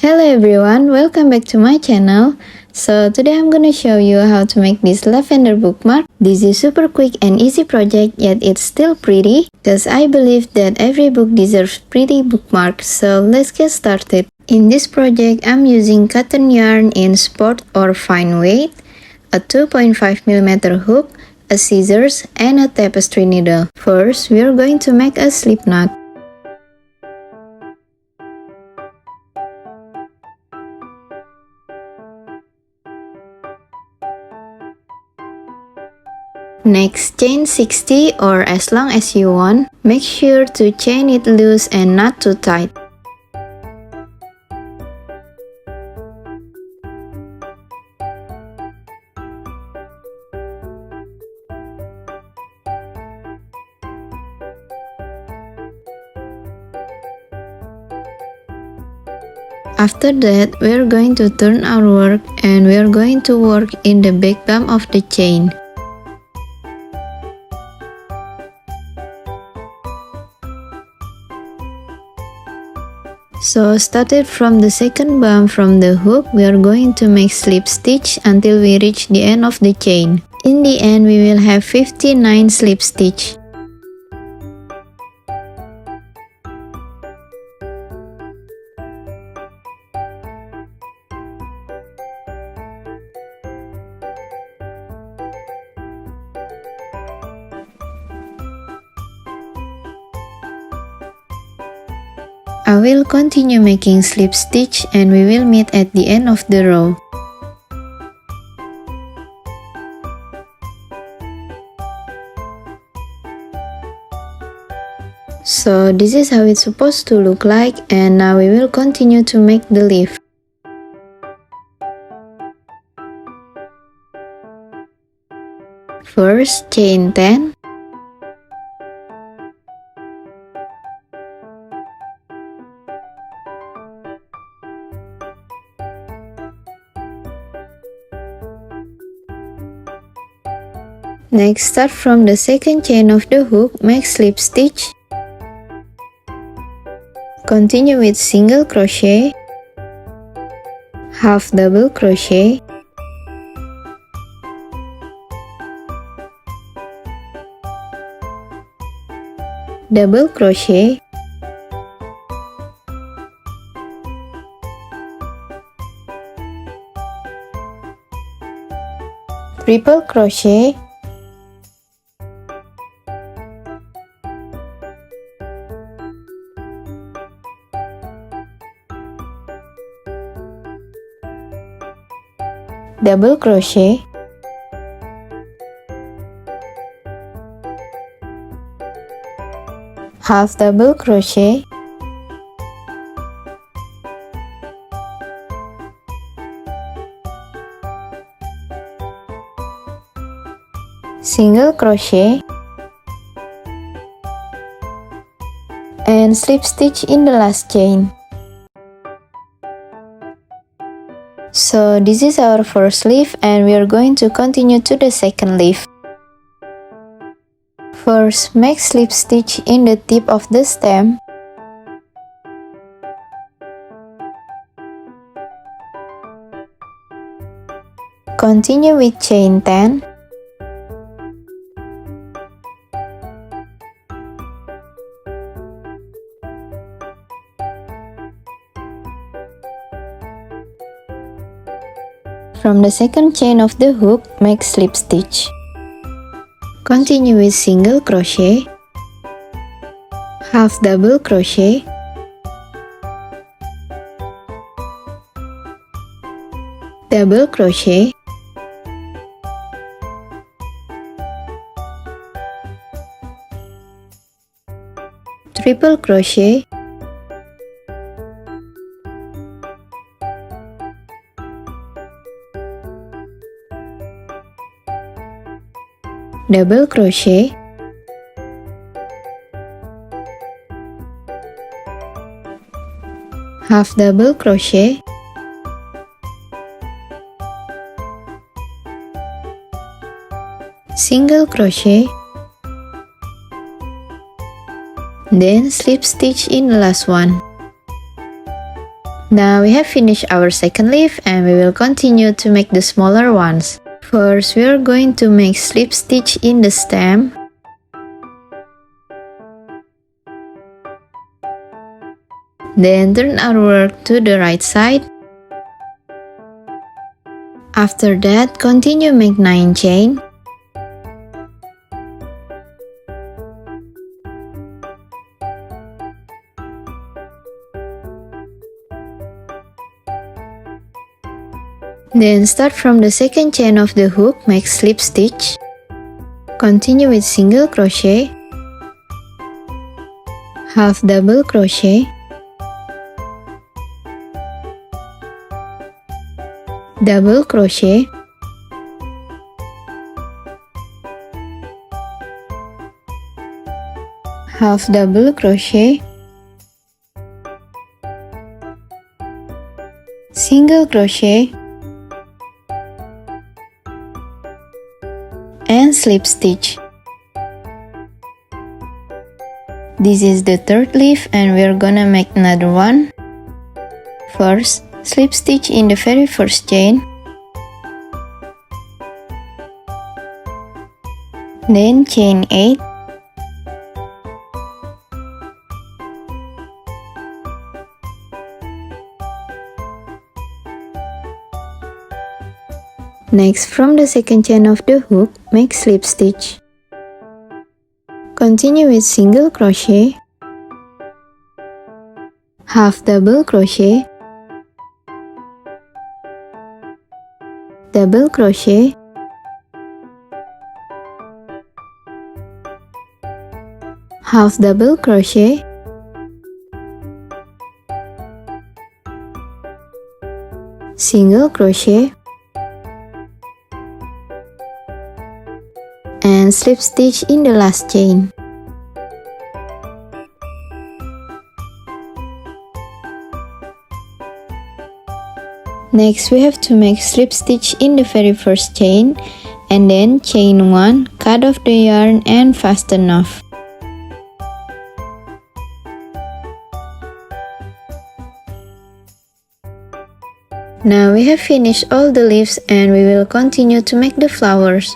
Hello everyone, welcome back to my channel. So today I'm gonna show you how to make this lavender bookmark. This is super quick and easy project, yet it's still pretty because I believe that every book deserves pretty bookmarks. So let's get started. In this project, I'm using cotton yarn in sport or fine weight, a 2.5mm hook, a scissors, and a tapestry needle. First, we're going to make a slip knot. Next, chain 60 or as long as you want. Make sure to chain it loose and not too tight. After that, we're going to turn our work and we're going to work in the back bump of the chain. So started from the second bump from the hook, we are going to make slip stitch until we reach the end of the chain. In the end, we will have 59 slip stitch. I will continue making slip stitch and we will meet at the end of the row. So this is how it's supposed to look like, and now we will continue to make the leaf. First, chain 10. Next, start from the second chain of the hook, make slip stitch. Continue with single crochet, half double crochet, double crochet, triple crochet, double crochet, half double crochet, single crochet, and slip stitch in the last chain. So this is our first leaf and we are going to continue to the second leaf. First, make slip stitch in the tip of the stem. Continue with chain 10. From the second chain of the hook, make slip stitch. Continue with single crochet, half double crochet, double crochet, triple crochet, double crochet, half double crochet, single crochet, then slip stitch in the last one. Now we have finished our second leaf and we will continue to make the smaller ones. First, we are going to make slip stitch in the stem. Then turn our work to the right side. After that, continue make 9 chain. Then start from the second chain of the hook, make slip stitch. Continue with single crochet, half double crochet, double crochet, half double crochet, single crochet, and slip stitch. This is the third leaf and we're gonna make another one. First, slip stitch in the very first chain, then chain 8, next, from the second chain of the hook, make slip stitch. Continue with single crochet, half double crochet, double crochet, half double crochet, single crochet, and slip stitch in the last chain. Next, we have to make slip stitch in the very first chain and then chain 1, cut off the yarn and fasten off. Now we have finished all the leaves and we will continue to make the flowers.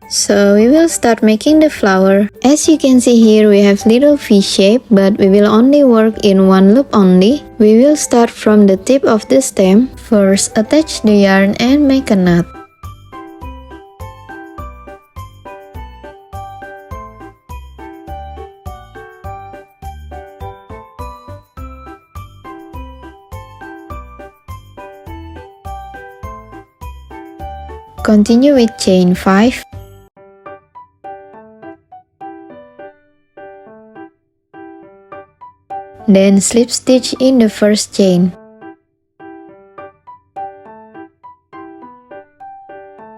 So we will start making the flower. As you can see here, we have little V shape, but we will only work in one loop only. We will start from the tip of the stem. First, attach the yarn and make a knot. Continue with chain 5. Then slip stitch in the first chain.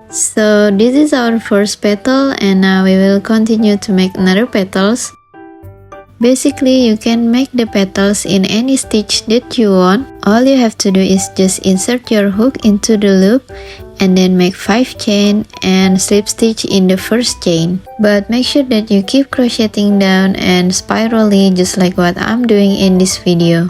So this is our first petal and now we will continue to make another petals. Basically, you can make the petals in any stitch that you want. All you have to do is just insert your hook into the loop and then make 5 chain and slip stitch in the first chain. But make sure that you keep crocheting down and spirally just like what I'm doing in this video.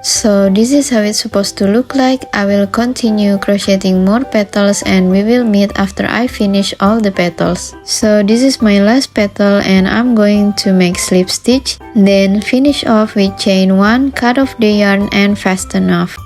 So this is how it's supposed to look like. I will continue crocheting more petals and we will meet after I finish all the petals. So this is my last petal and I'm going to make slip stitch, then finish off with chain 1, cut off the yarn and fasten off.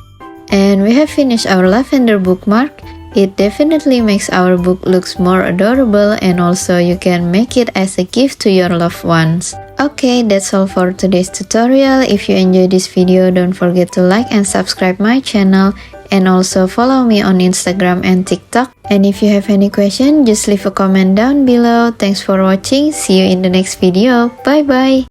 And we have finished our lavender bookmark. It definitely makes our book looks more adorable and also you can make it as a gift to your loved ones. Okay, that's all for today's tutorial. If you enjoyed this video, don't forget to like and subscribe my channel and also follow me on Instagram and TikTok. And if you have any question, just leave a comment down below. Thanks for watching. See you in the next video. Bye bye.